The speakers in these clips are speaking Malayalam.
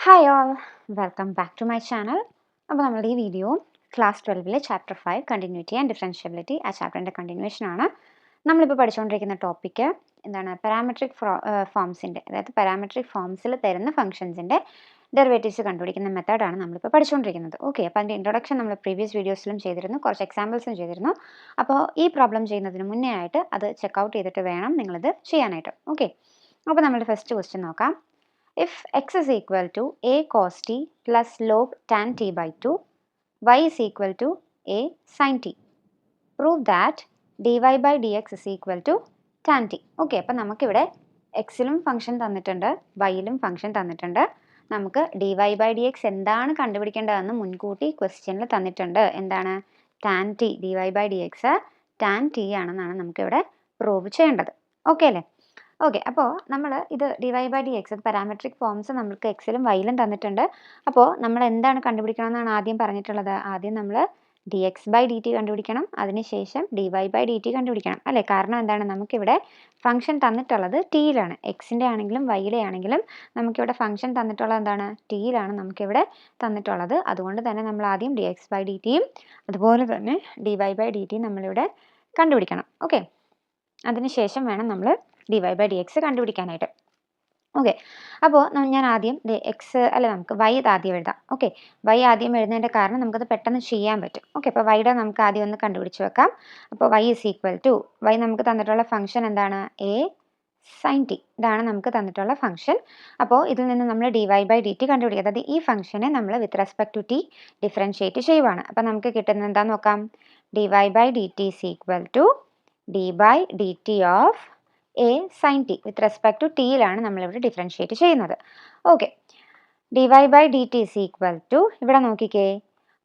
Hi all, welcome back to my channel. അപ്പോൾ നമ്മുടെ ഈ video class 12 chapter 5 continuity and differentiability ആ ചാപ്റ്ററിൻ്റെ കണ്ടിന്യൂഷനാണ്. നമ്മളിപ്പോൾ പഠിച്ചുകൊണ്ടിരിക്കുന്ന ടോപ്പിക്ക് എന്താണ്? പാരാമെട്രിക് ഫോംസിൻ്റെ, അതായത് പാരാമെട്രിക് ഫോംസിൽ തരുന്ന ഫംഗ്ഷൻസിൻ്റെ ഡെറിവേറ്റീവ്സ് കണ്ടുപിടിക്കുന്ന മെത്തേഡാണ് നമ്മളിപ്പോൾ പഠിച്ചുകൊണ്ടിരിക്കുന്നത്. ഓക്കെ, അപ്പോൾ അതിൻ്റെ ഇൻട്രൊഡക്ഷൻ നമ്മൾ പ്രീവിയസ് വീഡിയോസിലും ചെയ്തിരുന്നു, കുറച്ച് എക്സാമ്പിൾസും ചെയ്തിരുന്നു. അപ്പോൾ ഈ പ്രോബ്ലം ചെയ്യുന്നതിന് മുന്നേ ആയിട്ട് അത് ചെക്കൗട്ട് ചെയ്തിട്ട് വേണം നിങ്ങളിത് ചെയ്യാനായിട്ട്. ഓക്കെ, അപ്പോൾ നമ്മുടെ ഫസ്റ്റ് ക്വസ്റ്റ്യൻ നോക്കാം. If x is equal to a cos t plus log tan t by 2, y is equal to a sin t. Prove that dy by dx is equal to tan t. Okay, അപ്പം നമുക്കിവിടെ എക്സിലും ഫംഗ്ഷൻ തന്നിട്ടുണ്ട്, വൈയിലും ഫംഗ്ഷൻ തന്നിട്ടുണ്ട്. നമുക്ക് dy by dx എന്താണ് കണ്ടുപിടിക്കേണ്ടതെന്ന് മുൻകൂട്ടി ക്വസ്റ്റ്യനിൽ തന്നിട്ടുണ്ട്. എന്താണ്? tan t. dy by dx tan t ആണെന്നാണ് നമുക്കിവിടെ പ്രൂവ് ചെയ്യേണ്ടത്. ഓക്കെ അല്ലേ? ഓക്കെ, അപ്പോൾ നമ്മൾ ഇത് dy by dx parametric forms നമുക്ക് എക്സിലും വൈയിലും തന്നിട്ടുണ്ട്. അപ്പോൾ നമ്മൾ എന്താണ് കണ്ടുപിടിക്കണമെന്നാണ് ആദ്യം പറഞ്ഞിട്ടുള്ളത്? ആദ്യം നമ്മൾ dx by dt കണ്ടുപിടിക്കണം, അതിനുശേഷം dy by dt കണ്ടുപിടിക്കണം അല്ലേ? കാരണം എന്താണ്? നമുക്കിവിടെ ഫംഗ്ഷൻ തന്നിട്ടുള്ളത് ടിയിലാണ്. എക്സിൻ്റെ ആണെങ്കിലും വൈയുടെ ആണെങ്കിലും നമുക്കിവിടെ ഫംഗ്ഷൻ തന്നിട്ടുള്ളത് എന്താണ്? ടിയിലാണ് നമുക്കിവിടെ തന്നിട്ടുള്ളത്. അതുകൊണ്ട് തന്നെ നമ്മൾ ആദ്യം dx by dtയും അതുപോലെ തന്നെ dy by dt നമ്മളിവിടെ കണ്ടുപിടിക്കണം. ഓക്കെ, അതിനുശേഷം വേണം നമ്മൾ dy by dx കണ്ടുപിടിക്കാനായിട്ട്. ഓക്കെ, അപ്പോൾ ഞാൻ ആദ്യം എക്സ് അല്ല, നമുക്ക് വൈ ആദ്യം എഴുതാം. ഓക്കെ, വൈ ആദ്യം എഴുതുന്നതിൻ്റെ കാരണം നമുക്കത് പെട്ടെന്ന് ചെയ്യാൻ പറ്റും. ഓക്കെ, അപ്പോൾ വൈയുടെ നമുക്ക് ആദ്യം ഒന്ന് കണ്ടുപിടിച്ച് വെക്കാം. അപ്പോൾ y is equal to, y നമുക്ക് തന്നിട്ടുള്ള ഫംഗ്ഷൻ എന്താണ്? A sine t. ഇതാണ് നമുക്ക് തന്നിട്ടുള്ള ഫംഗ്ഷൻ. അപ്പോൾ ഇതിൽ നിന്ന് നമ്മൾ dy by dt കണ്ടുപിടിക്കുക. അതായത് ഈ ഫംഗ്ഷനെ നമ്മൾ with respect to t differentiate ചെയ്യുവാണ്. അപ്പോൾ നമുക്ക് കിട്ടുന്നത് എന്താണെന്ന് നോക്കാം. dy by dt is equal to d by dt of a sin t. With respect to ടിയിലാണ് നമ്മളിവിടെ ഡിഫറൻഷിയേറ്റ് ചെയ്യുന്നത്. Okay, dy by dt is equal to, ഇവിടെ നോക്കിക്കേ,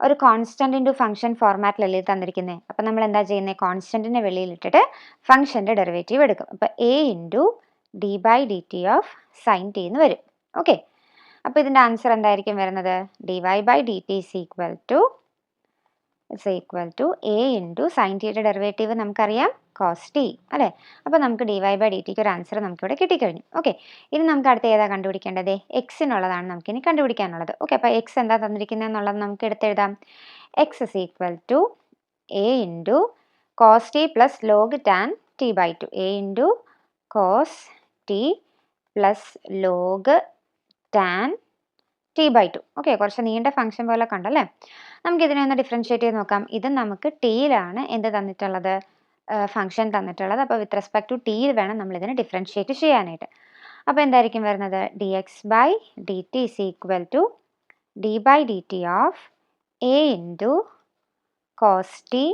ഒരു കോൺസ്റ്റന്റ് ഇൻറ്റു ഫംഗ്ഷൻ ഫോർമാറ്റിലല്ലേ തന്നിരിക്കുന്നത്. അപ്പം നമ്മൾ എന്താ ചെയ്യുന്നത്? കോൺസ്റ്റന്റിനെ വെളിയിലിട്ടിട്ട് ഫംഗ്ഷൻ്റെ ഡെറിവേറ്റീവ് എടുക്കും. അപ്പോൾ a into d by dt of sin t എന്ന് വരും. ഓക്കെ, അപ്പോൾ ഇതിൻ്റെ ആൻസർ എന്തായിരിക്കും വരുന്നത്? dy by dt is equal to a into sine ടിയുടെ ഡെറിവേറ്റീവ് നമുക്കറിയാം, കോസ് ടി അല്ലേ? അപ്പോൾ നമുക്ക് dy by dt ഒരു ആൻസർ നമുക്കിവിടെ കിട്ടിക്കഴിഞ്ഞു. ഓക്കെ, ഇനി നമുക്ക് അടുത്ത ഏതാ കണ്ടുപിടിക്കേണ്ടത്? എക്സിനുള്ളതാണ് നമുക്കിനി കണ്ടുപിടിക്കാനുള്ളത്. ഓക്കെ, അപ്പോൾ എക്സ് എന്താ തന്നിരിക്കുന്നത് എന്നുള്ളത് നമുക്ക് എടുത്തെഴുതാം. X is equal to a into cos t plus log tan t by two. A into cos t plus log tan t by two. Okay, കുറച്ച് നീണ്ട ഫംഗ്ഷൻ പോലെ കണ്ടല്ലേ? നമുക്ക് ഇതിനെ ഒന്ന് ഡിഫറൻഷിയേറ്റ് ചെയ്ത് നോക്കാം. ഇത് നമുക്ക് ടിയിലാണ് എന്ത് തന്നിട്ടുള്ളത്? ഫംഗ്ഷൻ തന്നിട്ടുള്ളത്. അപ്പോൾ വിത്ത് റെസ്പെക്ട് ടു ടിയിൽ വേണം നമ്മൾ ഇതിനെ ഡിഫറൻഷിയേറ്റ് ചെയ്യാനായിട്ട്. അപ്പോൾ എന്തായിരിക്കും വരുന്നത്? dx by dt is equal to d by dt of a into cos t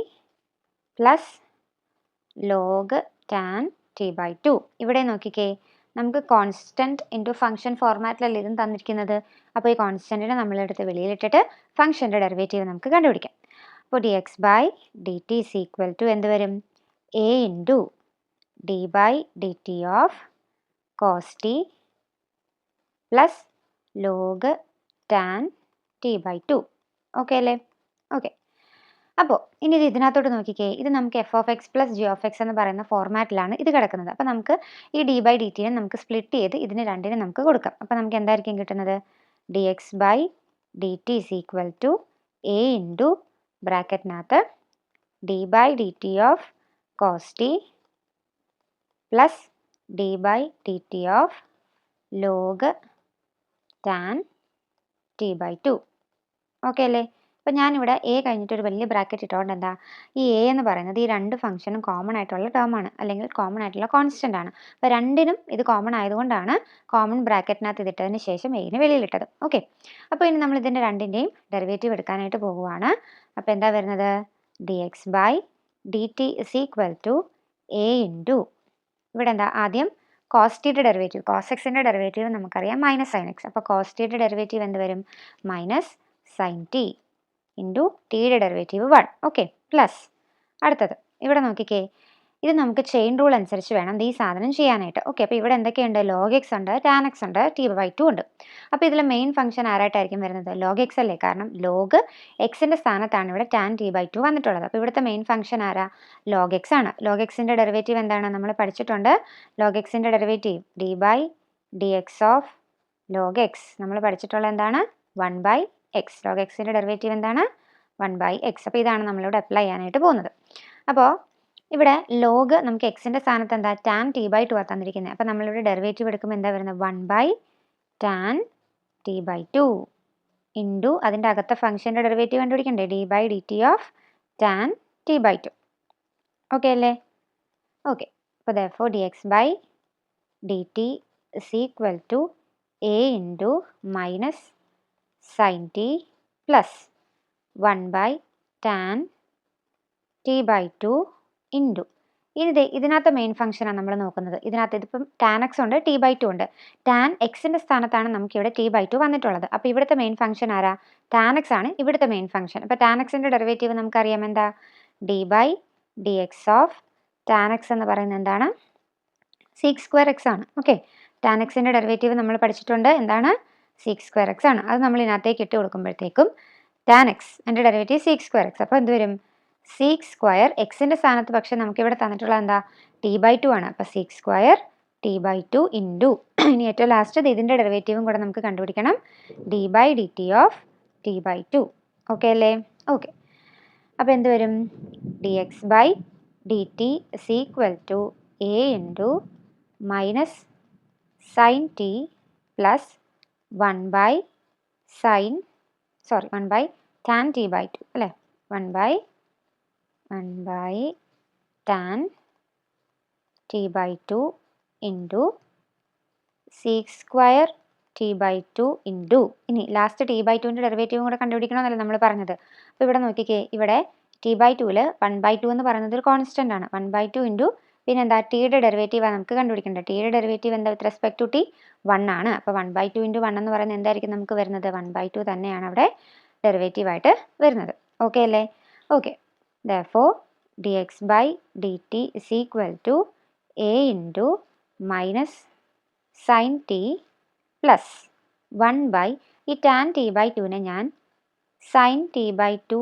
plus log tan t by two. ഇവിടെ നോക്കിക്കേ, നമുക്ക് കോൺസ്റ്റൻറ്റ് ഇൻറ്റു ഫംഗ്ഷൻ ഫോർമാറ്റിലല്ലേ ഇതും തന്നിരിക്കുന്നത്. അപ്പോൾ ഈ കോൺസ്റ്റൻറ്റിനെ നമ്മളെടുത്ത് വെളിയിലിട്ടിട്ട് ഫംഗ്ഷൻ്റെ ഡെറിവേറ്റീവ് നമുക്ക് കണ്ടുപിടിക്കാം. അപ്പോൾ dx by dt is equal to എന്ത് വരും? a into d by dt of cos t plus log tan t by two. Okay അല്ലേ? ഓക്കെ, അപ്പോൾ ഇനി ഇത് ഇതിനകത്തോട്ട് നോക്കിക്കേ, ഇത് നമുക്ക് f of x plus g of x എന്ന് പറയുന്ന ഫോർമാറ്റിലാണ് ഇത് കിടക്കുന്നത്. അപ്പോൾ നമുക്ക് ഈ ഡി ബൈ ഡി ടിനെ നമുക്ക് സ്പ്ലിറ്റ് ചെയ്ത് ഇതിന് രണ്ടിനെ നമുക്ക് കൊടുക്കാം. അപ്പോൾ നമുക്ക് എന്തായിരിക്കും കിട്ടുന്നത്? D x by d t is equal to a into ബ്രാക്കറ്റിനകത്ത് d by d t of cos t plus d by d t of log tan t by two. Okay അല്ലേ? അപ്പോൾ ഞാനിവിടെ എ കഴിഞ്ഞിട്ടൊരു വലിയ ബ്രാക്കറ്റ് ഇട്ടുകൊണ്ട് എന്താ, ഈ എ എന്ന് പറയുന്നത് ഈ രണ്ട് ഫംഗ്ഷനും കോമൺ ആയിട്ടുള്ള ടേമാണ്, അല്ലെങ്കിൽ കോമൺ ആയിട്ടുള്ള കോൺസ്റ്റൻ്റ് ആണ്. അപ്പോൾ രണ്ടിനും ഇത് കോമൺ ആയതുകൊണ്ടാണ് കോമൺ ബ്രാക്കറ്റിനകത്ത് ഇതിട്ടതിന് ശേഷം എയിന് വെളിയിലിട്ടത്. ഓക്കെ, അപ്പോൾ ഇനി നമ്മൾ ഇതിൻ്റെ രണ്ടിൻ്റെയും ഡെറിവേറ്റീവ് എടുക്കാനായിട്ട് പോകുവാണ്. അപ്പോൾ എന്താ വരുന്നത്? D x by d t is equal to a into, ഇവിടെ എന്താ ആദ്യം കോസ് ടിയുടെ ഡെറിവേറ്റീവ്, കോസ് എക്സിൻ്റെ ഡെറിവേറ്റീവ് നമുക്കറിയാം മൈനസ് സൈൻ എക്സ്. അപ്പോൾ കോസ് ടിയുടെ ഡെറിവേറ്റീവ് എന്ത് വരും? മൈനസ് സൈൻ ടി ഇൻറ്റു ടിയുടെ ഡെറിവേറ്റീവ് 1. ഓക്കെ, പ്ലസ് അടുത്തത് ഇവിടെ നോക്കിക്കേ, ഇത് നമുക്ക് ചെയിൻ റൂൾ അനുസരിച്ച് വേണം ഈ സാധനം ചെയ്യാനായിട്ട്. ഓക്കെ, അപ്പോൾ ഇവിടെ എന്തൊക്കെയുണ്ട്? ലോഗ് എക്സ് ഉണ്ട്, ടാൻ എക്സ് ഉണ്ട്, ടി ബൈ ടു ഉണ്ട്. അപ്പോൾ ഇതിൽ മെയിൻ ഫംഗ്ഷൻ ആരായിട്ടായിരിക്കും വരുന്നത്? ലോഗ് എക്സ് അല്ലേ? കാരണം ലോഗ് എക്സിൻ്റെ സ്ഥാനത്താണ് ഇവിടെ ടാൻ ടി ബൈ ടു വന്നിട്ടുള്ളത്. അപ്പോൾ ഇവിടുത്തെ മെയിൻ ഫംഗ്ഷൻ ആരാ? ലോഗ് എക്സ് ആണ്. ലോഗ് എക്സിൻ്റെ ഡെറിവേറ്റീവ് എന്താണ്? നമ്മൾ പഠിച്ചിട്ടുണ്ട്. ലോഗ് എക്സിൻ്റെ derivative d by d x of log x. നമ്മൾ പഠിച്ചിട്ടുള്ള എന്താണ്? 1/x. ലോഗ് എക്സിൻ്റെ ഡെറിവേറ്റീവ് എന്താണ്? 1/x. അപ്പോൾ ഇതാണ് നമ്മളിവിടെ അപ്ലൈ ചെയ്യാനായിട്ട് പോകുന്നത്. അപ്പോൾ ഇവിടെ ലോഗ് നമുക്ക് എക്സിൻ്റെ സ്ഥാനത്ത് എന്താ? tan t/2 ആ തന്നിരിക്കുന്നത്. അപ്പോൾ നമ്മളിവിടെ ഡെറിവേറ്റീവ് എടുക്കുമ്പോൾ എന്താ വരുന്നത്? 1/tan t/2 ഇൻറ്റു അതിൻ്റെ അകത്തെ ഫംഗ്ഷൻ്റെ ഡെറിവേറ്റീവ് കണ്ടുപിടിക്കണ്ടേ? d/dt of tan t/2. Okay അല്ലേ? ഓക്കെ. അപ്പോൾ therefore dx/dt is equal to a into minus sin t plus 1/tan t/2 into ഇതിനകത്ത് മെയിൻ ഫംഗ്ഷനാണ് നമ്മൾ നോക്കുന്നത്. ഇതിനകത്ത് ഇതിപ്പം tan x ഉണ്ട്, t/2 ഉണ്ട്. tan എക്സിൻ്റെ സ്ഥാനത്താണ് നമുക്കിവിടെ t/2 വന്നിട്ടുള്ളത്. അപ്പോൾ ഇവിടുത്തെ മെയിൻ ഫംഗ്ഷൻ ആരാ? tan x ആണ് ഇവിടുത്തെ മെയിൻ ഫംഗ്ഷൻ. അപ്പോൾ tan എക്സിൻ്റെ ഡെറിവേറ്റീവ് നമുക്കറിയാം എന്താ? d/dx ഓഫ് tan x എന്ന് പറയുന്നത് എന്താണ്? sec²x ആണ്. ഓക്കെ. tan എക്സിൻ്റെ ഡെറിവേറ്റീവ് നമ്മൾ പഠിച്ചിട്ടുണ്ട്. എന്താണ്? sec²x ആണ്. അത് നമ്മൾ ഇതിനകത്തേക്ക് ഇട്ട് കൊടുക്കുമ്പോഴത്തേക്കും tan x എൻ്റെ ഡെറിവേറ്റീവ് sec²x. അപ്പോൾ എന്ത് വരും? sec² എക്സിൻ്റെ സ്ഥാനത്ത് പക്ഷേ നമുക്കിവിടെ തന്നിട്ടുള്ള എന്താ? t/2 ആണ്. അപ്പോൾ sec² t/2 ഇൻറ്റു ഇനി ഏറ്റവും ലാസ്റ്റ് ഇതിൻ്റെ ഡെറിവേറ്റീവും കൂടെ നമുക്ക് കണ്ടുപിടിക്കണം. d/dt of t/2. ഓക്കെ അല്ലേ? ഓക്കെ. അപ്പോൾ എന്ത് വരും? dx/dt is equal to a into minus sin t plus 1/tan t/2 അല്ലേ? 1/tan t/2 into sec² t/2 into ഇനി ലാസ്റ്റ് t/2ൻ്റെ ഡെറിവേറ്റീവും കൂടെ കണ്ടുപിടിക്കണമെന്നല്ലേ നമ്മൾ പറഞ്ഞത്. അപ്പോൾ ഇവിടെ നോക്കിക്കേ, ഇവിടെ t/2ൽ 1/2 എന്ന് പറയുന്നത് ഒരു കോൺസ്റ്റൻ്റ് ആണ്. 1/2 ഇൻറ്റു പിന്നെ എന്താ? ടിയുടെ ഡെറിവേറ്റീവാണ് നമുക്ക് കണ്ടുപിടിക്കേണ്ടത്. ടിയുടെ ഡെറിവേറ്റീവ് എന്താ? വിത്ത് റെസ്പെക്ട് ടു ടി 1 ആണ്. അപ്പോൾ 1/2 ഇൻറ്റു 1 എന്ന് പറയുന്നത് എന്തായിരിക്കും നമുക്ക് വരുന്നത്? 1/2 തന്നെയാണ് അവിടെ ഡെറിവേറ്റീവായിട്ട് വരുന്നത്. ഓക്കെ അല്ലേ? Okay. therefore dx/dt is equal to a into minus sin t plus 1/ ഈ tan t/2നെ ഞാൻ sin t/2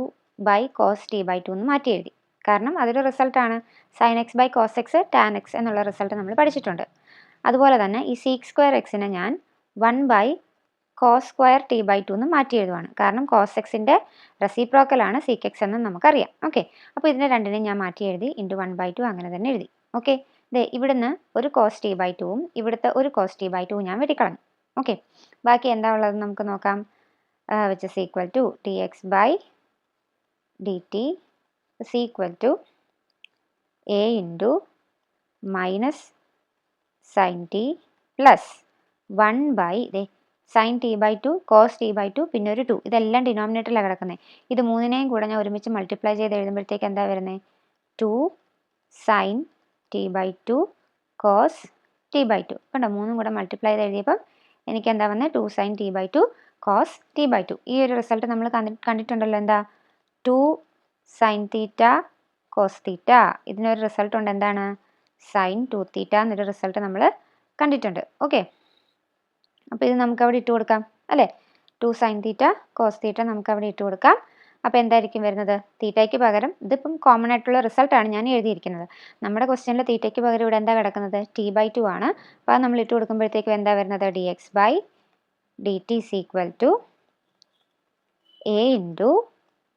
by cos t/2 എന്ന് മാറ്റി എഴുതി. കാരണം അതൊരു റിസൾട്ടാണ്. sin x ബൈ cos x tan x എന്നുള്ള റിസൾട്ട് നമ്മൾ പഠിച്ചിട്ടുണ്ട്. അതുപോലെ തന്നെ ഈ sec²xനെ ഞാൻ 1/cos² t/2 എന്ന് മാറ്റി എഴുതുവാണ്. കാരണം cos xൻ്റെ റെസിപ്രോക്കലാണ് sec x എന്ന് നമുക്കറിയാം. ഓക്കെ. അപ്പോൾ ഇതിനെ രണ്ടിനെയും ഞാൻ മാറ്റി എഴുതി ഇൻറ്റു 1/2 അങ്ങനെ തന്നെ എഴുതി. ഓക്കെ. ഇവിടുന്ന് ഒരു cos t/2ഉം ഇവിടുത്തെ ഒരു cos t/2ഉം ഞാൻ വെട്ടിക്കളഞ്ഞു. ഓക്കെ. ബാക്കി എന്താ ഉള്ളത് നമുക്ക് നോക്കാം. Which is equal to dx/dt is equal to a into minus sin t plus 1/, sin t/2 cos t/2 പിന്നെ ഒരു 2. ഇതെല്ലാം ഡിനോമിനേറ്ററിലാണ് കിടക്കുന്നത്. ഇത് മൂന്നിനെയും കൂടെ ഞാൻ ഒരുമിച്ച് മൾട്ടിപ്ലൈ ചെയ്ത് എഴുതുമ്പോഴത്തേക്ക് എന്താ വരുന്നത്? 2 sin t/2 cos t/2. കണ്ടോ? മൂന്നും കൂടെ മൾട്ടിപ്ലൈ ചെയ്ത് എഴുതിയപ്പം എനിക്ക് എന്താ വന്നത്? 2 sin t/2 cos t/2. ഈ ഒരു റിസൾട്ട് നമ്മൾ കണ്ടിട്ടുണ്ടല്ലോ. എന്താ? 2 sin തീറ്റ cos തീറ്റ. ഇതിനൊരു റിസൾട്ട് ഉണ്ട്. എന്താണ്? sin 2θ എന്നൊരു റിസൾട്ട് നമ്മൾ കണ്ടിട്ടുണ്ട്. ഓക്കെ. അപ്പോൾ ഇത് നമുക്ക് അവിടെ ഇട്ട് കൊടുക്കാം അല്ലേ? 2 sin തീറ്റ cos തീറ്റ നമുക്ക് അവിടെ ഇട്ട് കൊടുക്കാം. അപ്പോൾ എന്തായിരിക്കും വരുന്നത്? തീറ്റയ്ക്ക് പകരം ഇതിപ്പം കോമൺ ആയിട്ടുള്ള റിസൾട്ടാണ് ഞാൻ എഴുതിയിരിക്കുന്നത്. നമ്മുടെ ക്വസ്റ്റ്യനിൽ തീറ്റയ്ക്ക് പകരം ഇവിടെ എന്താ കിടക്കുന്നത്? t/2 ആണ്. അപ്പോൾ അത് നമ്മൾ ഇട്ട് കൊടുക്കുമ്പോഴത്തേക്കും എന്താ വരുന്നത്? dx/dt is equal to a into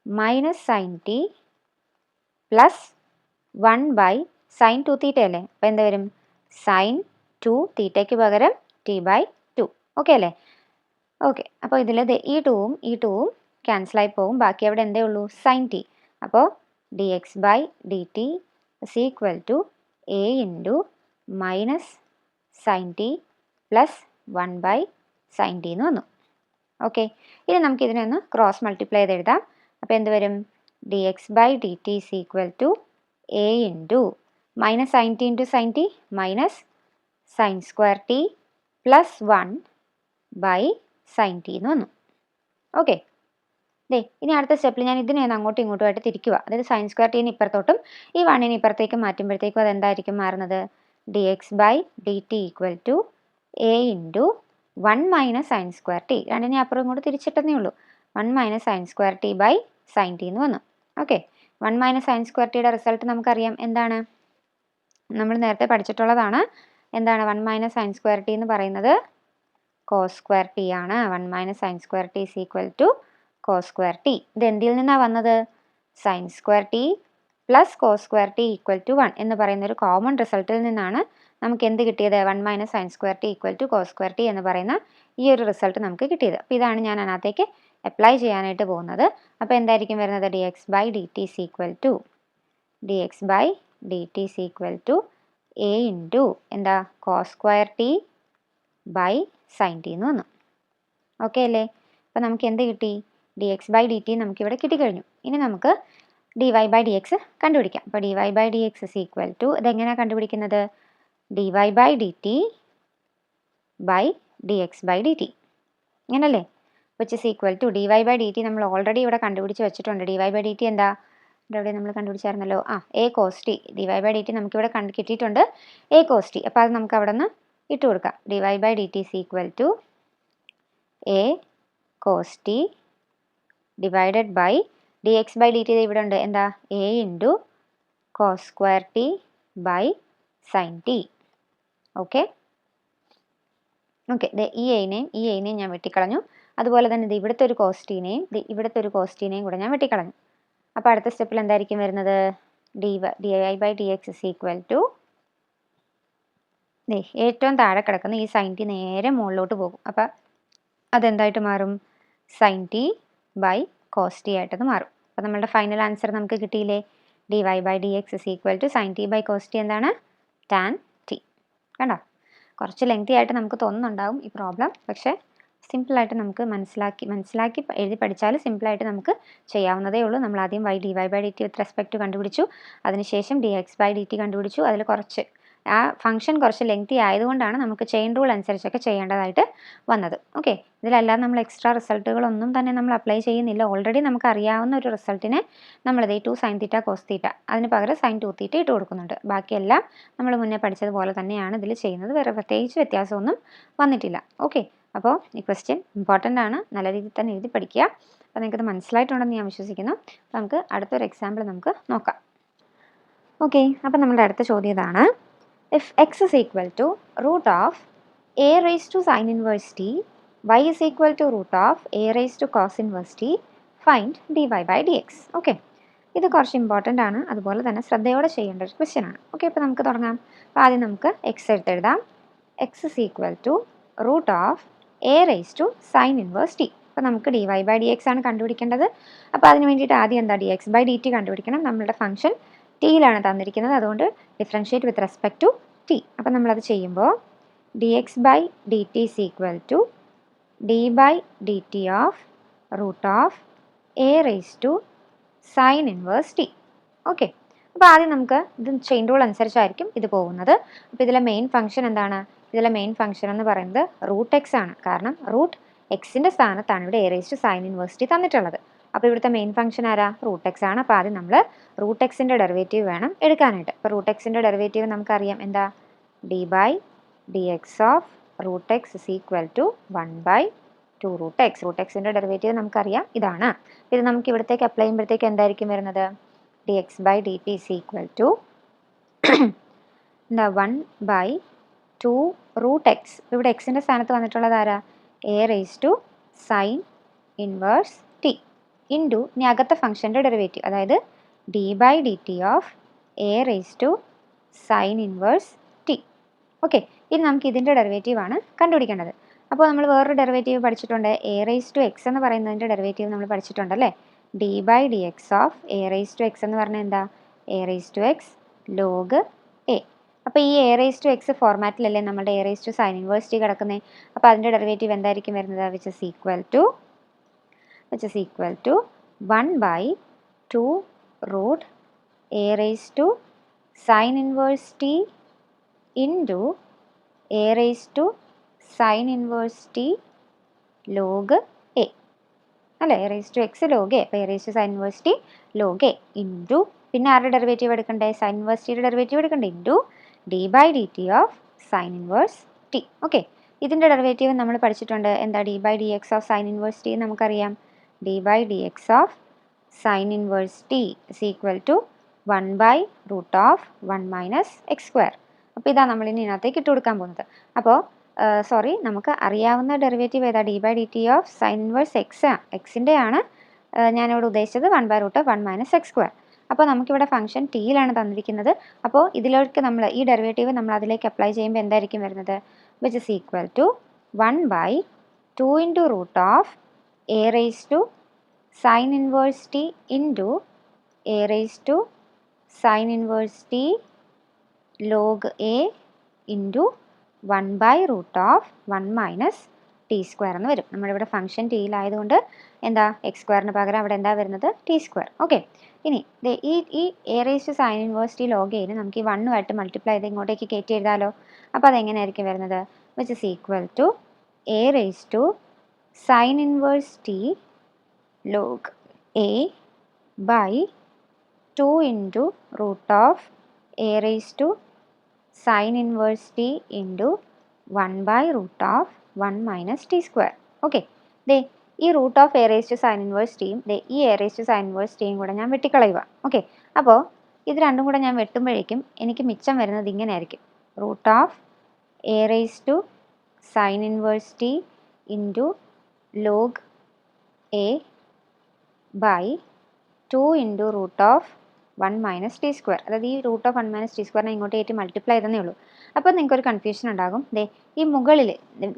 minus sin t plus 1/sin 2θ അല്ലേ? അപ്പോൾ എന്താ വരും? sin 2 തീറ്റയ്ക്ക് പകരം t/2. ഓക്കെ അല്ലേ? ഓക്കെ. അപ്പോൾ ഇതിൽ ഈ 2ഉം ക്യാൻസലായി പോകും. ബാക്കി അവിടെ എന്തേ ഉള്ളൂ? sin t. അപ്പോൾ dx/dt is equal to a into minus sin t plus 1/sin t എന്ന് വന്നു. ഓക്കെ. ഇനി നമുക്ക് ഇതിനെ ഒന്ന് ക്രോസ് മൾട്ടിപ്ലൈ ചെയ്ത് എഴുതാം. അപ്പോൾ എന്ത് വരും? dx/dt is equal to a into minus sin t into sin t minus sin² t plus 1/sin t എന്ന് വന്നു. ഓക്കെ. ഇനി അടുത്ത സ്റ്റെപ്പിൽ ഞാൻ ഇതിനെ അങ്ങോട്ടും ഇങ്ങോട്ടുമായിട്ട് തിരിക്കുക. അതായത് sin² t ഇപ്പുറത്തോട്ടും ഈ 1നെ ഇപ്പുറത്തേക്ക് മാറ്റുമ്പോഴത്തേക്കും അതെന്തായിരിക്കും മാറുന്നത്? dx/dt equal to a into 1 minus sin² t. രണ്ടിനെ അപ്പുറം ഇങ്ങോട്ട് തിരിച്ചിട്ടെന്നേ ഉള്ളൂ. 1 minus sin² t by sin t എന്ന് വന്നു. ഓക്കെ. 1 മൈനസ് sin² tയുടെ റിസൾട്ട് നമുക്കറിയാം. എന്താണ്? നമ്മൾ നേരത്തെ പഠിച്ചിട്ടുള്ളതാണ്. എന്താണ് 1 മൈനസ് sin² t എന്ന് പറയുന്നത്? കോസ് സ്ക്വയർ ടി ആണ്. 1 minus sine square t is equal to cos square t. ഇത് എന്തിൽ നിന്നാണ് വന്നത്? Sine square t plus cos square t equal to 1 എന്ന് പറയുന്ന ഒരു കോമൺ റിസൾട്ടിൽ നിന്നാണ് നമുക്ക് എന്ത് കിട്ടിയത്? 1 minus sine square t equal to cos square t എന്ന് പറയുന്ന ഈ ഒരു റിസൾട്ട് നമുക്ക് കിട്ടിയത്. അപ്പോൾ ഇതാണ് ഞാൻ അതിനകത്തേക്ക് അപ്ലൈ ചെയ്യാനായിട്ട് പോകുന്നത്. അപ്പോൾ എന്തായിരിക്കും വരുന്നത്? D x by d t is equal to a into എന്താ cos square t by sine t എന്ന് വന്നു. ഓക്കെ അല്ലേ? അപ്പോൾ നമുക്ക് എന്ത് കിട്ടി? D x by d t നമുക്കിവിടെ കിട്ടിക്കഴിഞ്ഞു. ഇനി നമുക്ക് d y by d x കണ്ടുപിടിക്കാം. അപ്പോൾ d y by d x is equal to ഇതെങ്ങനെയാണ് കണ്ടുപിടിക്കുന്നത്? D y by d t by d x by d t അങ്ങനല്ലേ? Which is equal to d y by d t നമ്മൾ ഓൾറെഡി ഇവിടെ കണ്ടുപിടിച്ച് വെച്ചിട്ടുണ്ട്. D y by d t എന്താ? ഇവിടെ നമ്മൾ കണ്ടുപിടിച്ചായിരുന്നല്ലോ. A cos t. D y by d t നമുക്കിവിടെ കിട്ടിയിട്ടുണ്ട് എ കോസ് ടി. അപ്പോൾ അത് നമുക്ക് അവിടെ നിന്ന് ഇട്ട് കൊടുക്കാം. D y by d t is equal to a cos t divided by d x by d t ഇവിടെ ഉണ്ട്. എന്താ? A into cos square t by sine t. Okay ഈ എയിനെയും ഞാൻ വെട്ടിക്കളഞ്ഞു. അതുപോലെ തന്നെ ഇത് ഇവിടുത്തെ ഒരു കോസ്റ്റിനെയും കൂടെ ഞാൻ വെട്ടിക്കളഞ്ഞു. അപ്പോൾ അടുത്ത സ്റ്റെപ്പിൽ എന്തായിരിക്കും വരുന്നത്? D y by d x is equal to ഏറ്റവും താഴെ കിടക്കുന്ന ഈ സൈൻ ടി നേരെ മുകളിലോട്ട് പോകും. അപ്പോൾ അതെന്തായിട്ട് മാറും? Sine t by cos t ആയിട്ടത് മാറും. അപ്പോൾ നമ്മളുടെ ഫൈനൽ ആൻസർ നമുക്ക് കിട്ടിയില്ലേ? D y by d x is equal to sine t by cos t എന്താണ്? Tan t. കണ്ടോ? കുറച്ച് ലെങ്തി ആയിട്ട് നമുക്ക് തോന്നുന്നുണ്ടാവും ഈ പ്രോബ്ലം. പക്ഷേ സിമ്പിളായിട്ട് നമുക്ക് മനസ്സിലാക്കി എഴുതി പഠിച്ചാൽ സിമ്പിളായിട്ട് നമുക്ക് ചെയ്യാവുന്നതേ ഉള്ളൂ. നമ്മൾ ആദ്യം d y by d t with respect കണ്ടുപിടിച്ചു. അതിനുശേഷം d x by d t കണ്ടുപിടിച്ചു. അതിൽ ആ ഫംഗ്ഷൻ കുറച്ച് ലെങ്തി ആയതുകൊണ്ടാണ് നമുക്ക് ചെയിൻ റൂൾ അനുസരിച്ചൊക്കെ ചെയ്യേണ്ടതായിട്ട് വന്നത്. ഓക്കെ, ഇതിലല്ലാതെ നമ്മൾ എക്സ്ട്രാ റിസൾട്ടുകളൊന്നും തന്നെ നമ്മൾ അപ്ലൈ ചെയ്യുന്നില്ല. ഓൾറെഡി നമുക്ക് അറിയാവുന്ന ഒരു റിസൾട്ടിനെ നമ്മളിത് 2 സൈൻ തീറ്റ കോസ് തീറ്റ അതിന് പകരം സൈൻ 2 തീറ്റ ഇട്ട് കൊടുക്കുന്നുണ്ട്. ബാക്കിയെല്ലാം നമ്മൾ മുന്നേ പഠിച്ചതുപോലെ തന്നെയാണ് ഇതിൽ ചെയ്യുന്നത്. വേറെ പ്രത്യേകിച്ച് വ്യത്യാസമൊന്നും വന്നിട്ടില്ല. ഓക്കെ, അപ്പോൾ ഈ ക്വസ്റ്റ്യൻ ഇമ്പോർട്ടൻ്റ് ആണ്. നല്ല രീതിയിൽ തന്നെ എഴുതി പഠിക്കുക. അപ്പോൾ നിങ്ങൾക്കത് മനസ്സിലായിട്ടുണ്ടെന്ന് ഞാൻ വിശ്വസിക്കുന്നു. അപ്പോൾ നമുക്ക് അടുത്തൊരു എക്സാമ്പിൾ നമുക്ക് നോക്കാം. ഓക്കെ, അപ്പോൾ നമ്മുടെ അടുത്ത ചോദ്യം ഇതാണ്. If x is equal to root of a raised to sin inverse t, y is equal to root of a raised to cos inverse t, find dy by dx. Okay, ഇത് കുറച്ച് ഇമ്പോർട്ടൻ്റ് ആണ്. അതുപോലെ തന്നെ ശ്രദ്ധയോടെ ചെയ്യേണ്ട ഒരു ക്വസ്റ്റ്യൻ ആണ്. ഓക്കെ, അപ്പോൾ നമുക്ക് തുടങ്ങാം. അപ്പോൾ ആദ്യം നമുക്ക് എക്സ് എടുത്തെഴുതാം. X is equal to root of a raise to sine inverse t. അപ്പോൾ നമുക്ക് d y by d x ആണ് കണ്ടുപിടിക്കേണ്ടത്. അപ്പോൾ അതിന് വേണ്ടിയിട്ട് ആദ്യം എന്താ? D x by d t കണ്ടുപിടിക്കണം. നമ്മളുടെ ഫംഗ്ഷൻ ടിയിലാണ് തന്നിരിക്കുന്നത്. അതുകൊണ്ട് differentiate with respect to t. അപ്പം നമ്മളത് ചെയ്യുമ്പോൾ d x by d t is equal to d by d t of root of a raise to sine inverse t. Okay, അപ്പോൾ ആദ്യം നമുക്ക് ഇത് ചെയിൻ റൂൾ അനുസരിച്ചായിരിക്കും ഇത് പോകുന്നത്. അപ്പോൾ ഇതിലെ മെയിൻ ഫംഗ്ഷൻ എന്താണ്? ഇതിലെ മെയിൻ ഫംഗ്ഷൻ എന്ന് പറയുന്നത് റൂട്ട് എക്സ് ആണ്. കാരണം റൂട്ട് എക്സിൻ്റെ സ്ഥാനത്താണ് ഇവിടെ a raise to sine inverse t തന്നിട്ടുള്ളത്. അപ്പോൾ ഇവിടുത്തെ മെയിൻ ഫംഗ്ഷൻ ആരാ? റൂട്ട് എക്സ് ആണ്. അപ്പോൾ ആദ്യം നമ്മൾ റൂട്ട് എക്സിൻ്റെ ഡെറിവേറ്റീവ് വേണം എടുക്കാനായിട്ട്. അപ്പോൾ റൂട്ട് എക്സിൻ്റെ ഡെറിവേറ്റീവ് നമുക്കറിയാം. എന്താ? D by d x of root x is equal to 1/2 root x. Root എക്സിൻ്റെ ഡെറിവേറ്റീവ് നമുക്കറിയാം, ഇതാണ്. ഇത് നമുക്ക് ഇവിടത്തേക്ക് അപ്ലൈ ചെയ്യുമ്പോഴത്തേക്ക് എന്തായിരിക്കും വരുന്നത്? D x by d t is equal to എന്താ? 1/2 റൂട്ട് എക്സ്. ഇവിടെ എക്സിൻ്റെ സ്ഥാനത്ത് വന്നിട്ടുള്ളത് ആരാ? A raise to sine inverse t into ഇനി അകത്തെ ഫംഗ്ഷൻ്റെ ഡെറിവേറ്റീവ്, അതായത് d by d t of a raise to sine inverse t. Okay, ഇനി നമുക്ക് ഇതിൻ്റെ ഡെറിവേറ്റീവ് ആണ് കണ്ടുപിടിക്കേണ്ടത്. അപ്പോൾ നമ്മൾ വേറൊരു ഡെറിവേറ്റീവ് പഠിച്ചിട്ടുണ്ട്. എ റേസ് ടു എക്സ് എന്ന് പറയുന്നതിൻ്റെ ഡെറിവേറ്റീവ് നമ്മൾ പഠിച്ചിട്ടുണ്ടല്ലേ. D by d x of a raise to x എന്ന് പറഞ്ഞാൽ എന്താ? A raise to x log a. അപ്പോൾ ഈ എ റേസ് ടു എക്സ് ഫോർമാറ്റിലല്ലേ നമ്മുടെ a raise to sine inverse t കിടക്കുന്നത്. അപ്പോൾ അതിൻ്റെ ഡെറിവേറ്റീവ് എന്തായിരിക്കും വരുന്നത്? Which is equal to 1/2 root a raised to sin inverse t into a raised to sin inverse t log a. അല്ലേ? a raised to x log a. അപ്പോൾ a raised to sin inverse t log a into പിന്നെ ആരുടെ ഡെറിവേറ്റീവ് എടുക്കണ്ടേ? സൈൻ ഇൻവേഴ്സ് ടിയുടെ ഡെറിവേറ്റീവ് എടുക്കണ്ടേ? Into d by d t of sine inverse t. Okay, ഇതിൻ്റെ ഡെറിവേറ്റീവ് നമ്മൾ പഠിച്ചിട്ടുണ്ട്. എന്താ? D by d x of sine inverse t നമുക്കറിയാം. D by d x of sine inverse t is equal to 1/√1 - x². അപ്പോൾ ഇതാണ് നമ്മൾ ഇനി ഇതിനകത്തേക്ക് ഇട്ട് കൊടുക്കാൻ പോകുന്നത്. അപ്പോൾ സോറി, നമുക്ക് അറിയാവുന്ന ഡെറിവേറ്റീവ് ഏതാ? D by d t of sine inverse x, എക്സിൻ്റെ ആണ് ഞാനിവിടെ ഉദ്ദേശിച്ചത് 1/√(1 - x²). അപ്പോൾ നമുക്കിവിടെ ഫംഗ്ഷൻ ടിയിലാണ് തന്നിരിക്കുന്നത്. അപ്പോൾ ഇതിലേക്ക് നമ്മൾ ഈ ഡെറിവേറ്റീവ് നമ്മൾ അതിലേക്ക് അപ്ലൈ ചെയ്യുമ്പോൾ എന്തായിരിക്കും വരുന്നത്? Which is equal to 1/2 into root of a raise to sine inverse t into a raise to sine inverse t log a into 1/√(1 - t²) എന്ന് വരും. നമ്മളിവിടെ ഫംഗ്ഷൻ ടിയിലായതുകൊണ്ട് എന്താ, x² പകരം അവിടെ എന്താ വരുന്നത്? t². ഓക്കെ, ഇനി ഈ a raise to sine inverse t log എന് നമുക്ക് ഈ 1 മൾട്ടിപ്ലൈ ചെയ്ത് ഇങ്ങോട്ടേക്ക് കയറ്റി എഴുതാമല്ലോ. അപ്പോൾ അതെങ്ങനെയായിരിക്കും വരുന്നത്? Which is equal to a raise to sine inverse t log a by 2 into root of a raise to sine inverse t into 1/√(1 - t²). Okay, ഈ root of a raise to sine inverse ടിയും ഈ a raise to sine inverse ടിയും കൂടെ ഞാൻ വെട്ടിക്കളയുക. ഓക്കെ, അപ്പോൾ ഇത് രണ്ടും കൂടെ ഞാൻ വെട്ടുമ്പോഴേക്കും എനിക്ക് മിച്ചം വരുന്നത് ഇങ്ങനെ ആയിരിക്കും: root of a raise to sine inverse t into log a by 2 into root of 1 - t². അതായത് ഈ റൂട്ട് ഓഫ് 1 - t² ഇങ്ങോട്ട് കയറ്റി മൾട്ടിപ്ലൈ ചെയ്തേ ഉള്ളൂ. അപ്പോൾ നിങ്ങൾക്കൊരു കൺഫ്യൂഷൻ ഉണ്ടാകും. ഈ മുകളിൽ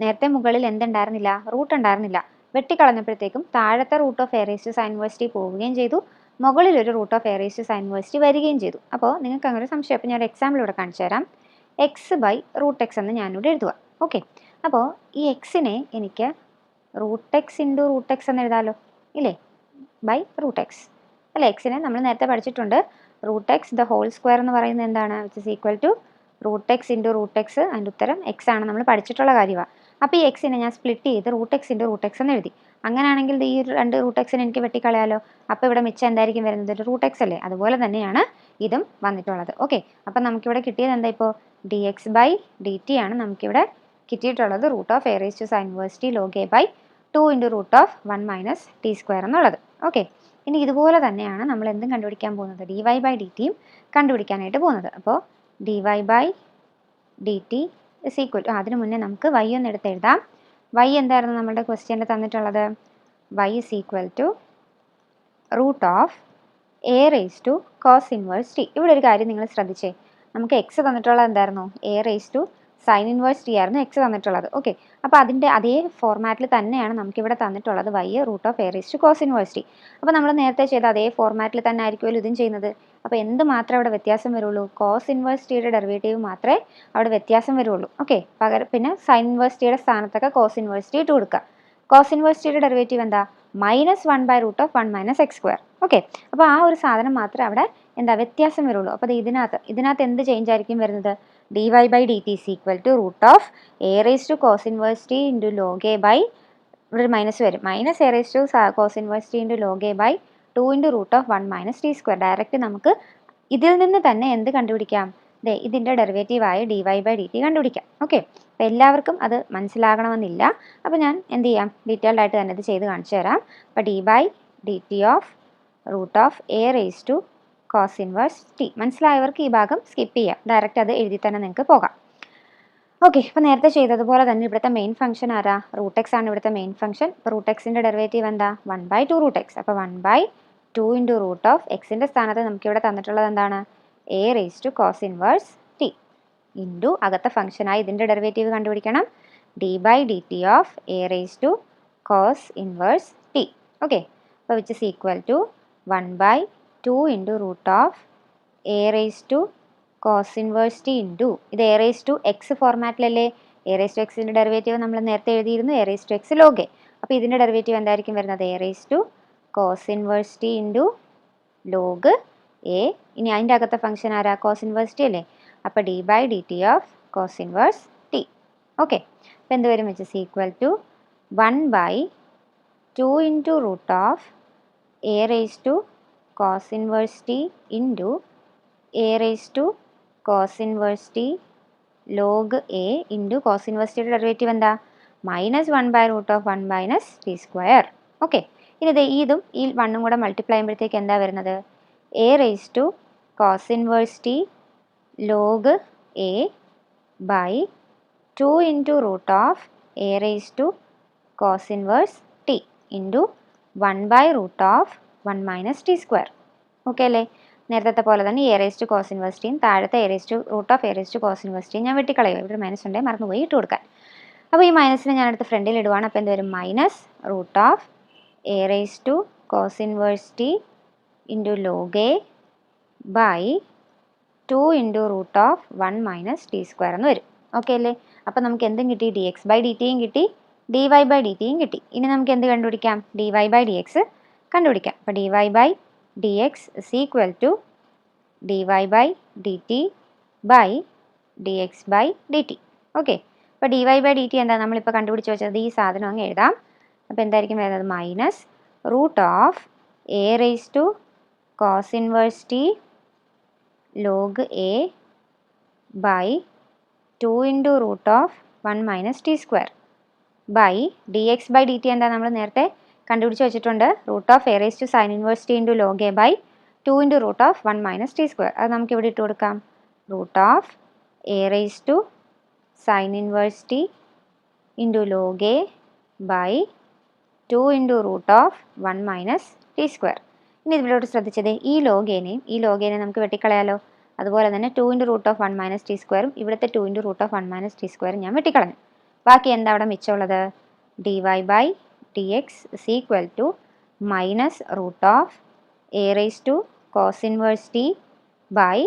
നേരത്തെ മുകളിൽ എന്തുണ്ടായിരുന്നില്ല? റൂട്ട് ഉണ്ടായിരുന്നില്ല. വെട്ടിക്കളഞ്ഞപ്പോഴത്തേക്കും താഴത്തെ root of a raise to sine inverse t പോവുകയും ചെയ്തു, മുകളിൽ ഒരു root of a raise to sine inverse t വരികയും ചെയ്തു. അപ്പോൾ നിങ്ങൾക്ക് അങ്ങനെ ഒരു സംശയം. അപ്പോൾ ഞാൻ ഒരു എക്സാമ്പിൾ ഇവിടെ കാണിച്ചു തരാം. x/√x എന്ന് ഞാനിവിടെ എഴുതുക. ഓക്കെ, അപ്പോൾ ഈ എക്സിനെ എനിക്ക് √x ഇൻറ്റു √x എന്ന് എഴുതാമല്ലോ, ഇല്ലേ? /√x അല്ലേ? എക്സിനെ നമ്മൾ നേരത്തെ പഠിച്ചിട്ടുണ്ട്. √x ദ ഹോൾ സ്ക്വയർ എന്ന് പറയുന്നത് എന്താണ്? Which is equal to √x into √x. അതിൻ്റെ ഉത്തരം x ആണ്, നമ്മൾ പഠിച്ചിട്ടുള്ള കാര്യമാണ്. അപ്പോൾ ഈ എക്സിനെ ഞാൻ സ്പ്ലിറ്റ് ചെയ്ത് √x ഇൻറ്റു √x എന്ന് എഴുതി. അങ്ങനെയാണെങ്കിൽ ഈ 2 √xനെ എനിക്ക് വെട്ടിക്കളയാലോ. അപ്പോൾ ഇവിടെ മിച്ചം എന്തായിരിക്കും വരുന്നത്? ഒരു √x അല്ലേ? അതുപോലെ തന്നെയാണ് ഇതും വന്നിട്ടുള്ളത്. ഓക്കെ, അപ്പോൾ നമുക്കിവിടെ കിട്ടിയത് എന്താ? ഇപ്പോൾ dx/dt ആണ് നമുക്കിവിടെ കിട്ടിയിട്ടുള്ളത്, root of a raise to sine inverse t log a by 2 into root of 1 - t² എന്നുള്ളത്. ഓക്കെ, ഇനി ഇതുപോലെ തന്നെയാണ് നമ്മൾ എന്തും കണ്ടുപിടിക്കാൻ പോകുന്നത്? dy/dtയും കണ്ടുപിടിക്കാനായിട്ട് പോകുന്നത്. അപ്പോൾ dy/dt ഇസ് ഈക്വൽ ടു, അതിന് മുന്നേ നമുക്ക് y ഒന്ന് എടുത്ത് എഴുതാം. y എന്തായിരുന്നു നമ്മുടെ ക്വസ്റ്റ്യനിൽ തന്നിട്ടുള്ളത്? y is equal to root of a raise to cos inverse t. ഇവിടെ ഒരു കാര്യം നിങ്ങൾ ശ്രദ്ധിച്ചേ, നമുക്ക് x തന്നിട്ടുള്ളത് എന്തായിരുന്നു? A raise to sine inverse t ആയിരുന്നു x തന്നിട്ടുള്ളത്. ഓക്കെ, അപ്പോൾ അതിൻ്റെ അതേ ഫോർമാറ്റിൽ തന്നെയാണ് നമുക്കിവിടെ തന്നിട്ടുള്ളത് y root of a raise to cos inverse t. അപ്പോൾ നമ്മൾ നേരത്തെ ചെയ്ത അതേ ഫോർമാറ്റിൽ തന്നെ ആയിരിക്കുമല്ലോ ഇതും ചെയ്യുന്നത്. അപ്പോൾ എന്ത് മാത്രമേ അവിടെ വ്യത്യാസം വരുള്ളൂ? കോസ് ഇൻവേഴ്സ് ടിയുടെ ഡെറിവേറ്റീവ് മാത്രമേ അവിടെ വ്യത്യാസം വരുള്ളൂ. ഓക്കെ, പകരം പിന്നെ സൈൻ ഇൻവേഴ്സ് ടിയുടെ സ്ഥാനത്തൊക്കെ കോസ് ഇൻവേഴ്സ് ടി ഇട്ട് കൊടുക്കുക. കോസ് ഇൻവേഴ്സ് ടിയുടെ ഡെറിവേറ്റീവ് എന്താ? -1/√(1 - x². ഓക്കെ, അപ്പോൾ ആ ഒരു സാധനം മാത്രമേ അവിടെ എന്താ വ്യത്യാസം വരുള്ളൂ. അപ്പോൾ ഇതിനകത്ത് എന്ത് ചേഞ്ച് ആയിരിക്കും വരുന്നത്? dy/dt is equal to root of a raised to cos inverse t into log a by, ഇവിടെ മൈനസ് വരും, -a raised to cos inverse t into log a by 2 into root of 1 - t². Direct നമുക്ക് ഇതിൽ നിന്ന് തന്നെ എന്ത് കണ്ടുപിടിക്കാം? ഇതിൻ്റെ ഡെറിവേറ്റീവായ dy/dt കണ്ടുപിടിക്കാം. ഓക്കെ, അപ്പോൾ എല്ലാവർക്കും അത് മനസ്സിലാകണമെന്നില്ല. അപ്പോൾ ഞാൻ എന്ത് ചെയ്യാം? ഡീറ്റെയിൽഡ് ആയിട്ട് തന്നെ ഇത് ചെയ്ത് കാണിച്ചു തരാം. അപ്പോൾ dy/dt of root of a raise to cos inverse t, മനസ്സിലായവർക്ക് ഈ ഭാഗം സ്കിപ്പ് ചെയ്യാം, ഡയറക്റ്റ് അത് എഴുതി തന്നെ നിങ്ങൾക്ക് പോകാം. ഓക്കെ, ഇപ്പോൾ നേരത്തെ ചെയ്തതുപോലെ തന്നെ ഇവിടുത്തെ മെയിൻ ഫംഗ്ഷൻ ആരാ? √x ആണ് ഇവിടുത്തെ മെയിൻ ഫംഗ്ഷൻ. ഇപ്പോൾ √xൻ്റെ ഡെറിവേറ്റീവ് എന്താ? 1/2 √x. അപ്പോൾ 1/2 ഇൻറ്റു റൂട്ട് ഓഫ് എക്സിൻ്റെ സ്ഥാനത്ത് നമുക്കിവിടെ തന്നിട്ടുള്ളത് എന്താണ്? A raise to cos inverse t into അകത്തെ ഫംഗ്ഷനായി ഇതിൻ്റെ ഡെറിവേറ്റീവ് കണ്ടുപിടിക്കണം, dy/dt of a raise to cos inverse t. Okay, അപ്പോൾ which is equal to 1/2 into root of a raise to cos inverse t into, ഇത് എ റേസ് ടു എക്സ് ഫോർമാറ്റിലല്ലേ? എ റേസ് ടു എക്സിൻ്റെ ഡെറിവേറ്റീവ് നമ്മൾ നേരത്തെ എഴുതിയിരുന്നു, a raise to x log a. അപ്പോൾ ഇതിൻ്റെ ഡെറിവേറ്റീവ് എന്തായിരിക്കും വരുന്നത്? A raise to cos inverse t into log A. ഇനി അതിൻ്റെ അകത്തെ ഫംഗ്ഷൻ ആരാ? കോസ് ഇൻവേഴ്സ് ടി അല്ലേ? അപ്പോൾ dy/dt of cos inverse t. Okay, അപ്പോൾ എന്ത് വരും? Which is equal to 1/2 into root of a raise to cos inverse t into a raise to cos inverse t log a into cos inverse ടിയുടെ ഡെറിവേറ്റീവ് എന്താ? -1/√(1 - t². ഓക്കെ, ഇനി ഇതും ഈ 1ഉം കൂടെ മൾട്ടിപ്ലൈ ചെയ്യുമ്പോഴത്തേക്ക് എന്താ വരുന്നത്? A raise to cos inverse t log a by 2 into root of a raised to cos inverse t into 1 by root of 1 minus t square. Okay അല്ലേ? നേരത്തെ പോലെ തന്നെ a raise to cos inverse ടിയും താഴത്തെ a raise to root of a raise to cos inverse ടിയും ഞാൻ വെട്ടിക്കളയുക. ഇവിടെ മൈനസ് ഉണ്ടെങ്കിൽ മറന്നുപോയി ഇട്ട് കൊടുക്കാൻ. അപ്പോൾ ഈ മൈനസിനെ ഞാൻ അടുത്ത് ഫ്രണ്ടിൽ ഇടുവാണ്. അപ്പോൾ എന്ത് വരും? Minus root of a raise to cos inverse t into log a by 2 into root of 1 minus t square എന്ന് വരും. ഓക്കെ അല്ലേ? അപ്പോൾ നമുക്ക് എന്തും കിട്ടി? ഡി എക്സ് ബൈ ഡി ടിയും കിട്ടി, ഡി വൈ ബൈ ഡി ടിയും കിട്ടി. ഇനി നമുക്ക് എന്ത് കണ്ടുപിടിക്കാം? D y by d x കണ്ടുപിടിക്കാം. അപ്പോൾ d y by d x is equal to d y by d t by d x by d t. Okay, അപ്പോൾ d y by d t എന്താ നമ്മളിപ്പോൾ കണ്ടുപിടിച്ച് വെച്ചത്? ഈ സാധനം അങ്ങ് എഴുതാം. അപ്പോൾ എന്തായിരിക്കും വരുന്നത്? Minus root of a raise to cos inverse t log a by 2 into root of 1 minus t square by d x by d t എന്താ നമ്മൾ നേരത്തെ കണ്ടുപിടിച്ച് വെച്ചിട്ടുണ്ട്? Root of a raise to sine inverse t into log a by 2 into root of 1 minus t square. അത് നമുക്ക് ഇവിടെ ഇട്ട് കൊടുക്കാം. Root of a raise to sine inverse t into log a by 2 into root of 1 minus t square. ഇനി ഇതിലോട്ട് ശ്രദ്ധിച്ചത് ഈ ലോഗേനെ നമുക്ക് വെട്ടിക്കളയാലോ. അതുപോലെ തന്നെ 2 into root of 1 minus t സ്ക്വയറും ഇവിടുത്തെ 2 into root of 1 minus t സ്ക്വയറും ഞാൻ വെട്ടിക്കളഞ്ഞു. ബാക്കി എന്താ അവിടെ മിച്ചമുള്ളത്? D y by d x is equal to minus root of a raise to cos inverse t by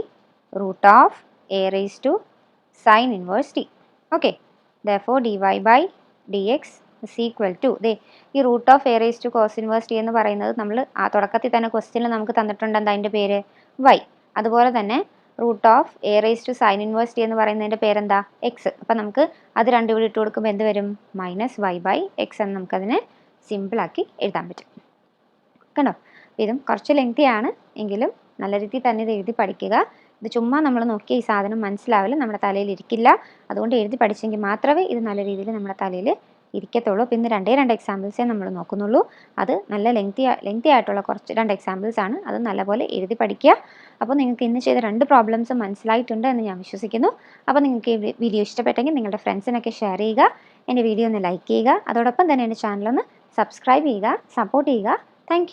root of a raise to sine inverse t. Okay, therefore d y by d x is equal to ഈ root of a raise to cos inverse t എന്ന് പറയുന്നത് നമ്മൾ ആ തുടക്കത്തിൽ തന്നെ ക്വസ്റ്റ്യനിൽ നമുക്ക് തന്നിട്ടുണ്ട്. എന്താ അതിൻ്റെ പേര്? വൈ. അതുപോലെ തന്നെ root of a raise to sine inverse t എന്ന് പറയുന്നതിൻ്റെ പേരെന്താ? എക്സ്. അപ്പം നമുക്ക് അത് രണ്ടും കൂടി ഇട്ട് കൊടുക്കുമ്പോൾ എന്ത് വരും? മൈനസ് വൈ ബൈ എക്സ് എന്ന് നമുക്കതിനെ സിമ്പിളാക്കി എഴുതാൻ പറ്റും. കണ്ടോ? ഇതും കുറച്ച് ലെങ്തി ആണ്, എങ്കിലും നല്ല രീതിയിൽ തന്നെ ഇത് എഴുതി പഠിക്കുക. ഇത് ചുമ്മാ നമ്മൾ നോക്കിയ ഈ സാധനം മനസ്സിലാവില്ല, നമ്മുടെ തലയിൽ ഇരിക്കില്ല. അതുകൊണ്ട് എഴുതി പഠിച്ചെങ്കിൽ മാത്രമേ ഇത് നല്ല രീതിയിൽ നമ്മുടെ തലയിൽ ഇരിക്കത്തുള്ളൂ. അപ്പോൾ ഇന്ന് രണ്ട് എക്സാമ്പിൾസേ നമ്മൾ നോക്കുന്നുള്ളൂ. അത് നല്ല ലെങ്തി ആയിട്ടുള്ള രണ്ട് എക്സാമ്പിൾസ് ആണ്. അത് നല്ലപോലെ എഴുതി പഠിക്കുക. അപ്പോൾ നിങ്ങൾക്ക് ഇന്ന് ചെയ്ത 2 പ്രോബ്ലംസ് മനസ്സിലായിട്ടുണ്ട് എന്ന് ഞാൻ വിശ്വസിക്കുന്നു. അപ്പോൾ നിങ്ങൾക്ക് ഈ വീഡിയോ ഇഷ്ടപ്പെട്ടെങ്കിൽ നിങ്ങളുടെ ഫ്രണ്ട്സിനൊക്കെ ഷെയർ ചെയ്യുക. എൻ്റെ വീഡിയോ ഒന്ന് ലൈക്ക് ചെയ്യുക. അതോടൊപ്പം തന്നെ എൻ്റെ ചാനലൊന്ന് സബ്സ്ക്രൈബ് ചെയ്യുക, സപ്പോർട്ട് ചെയ്യുക. താങ്ക്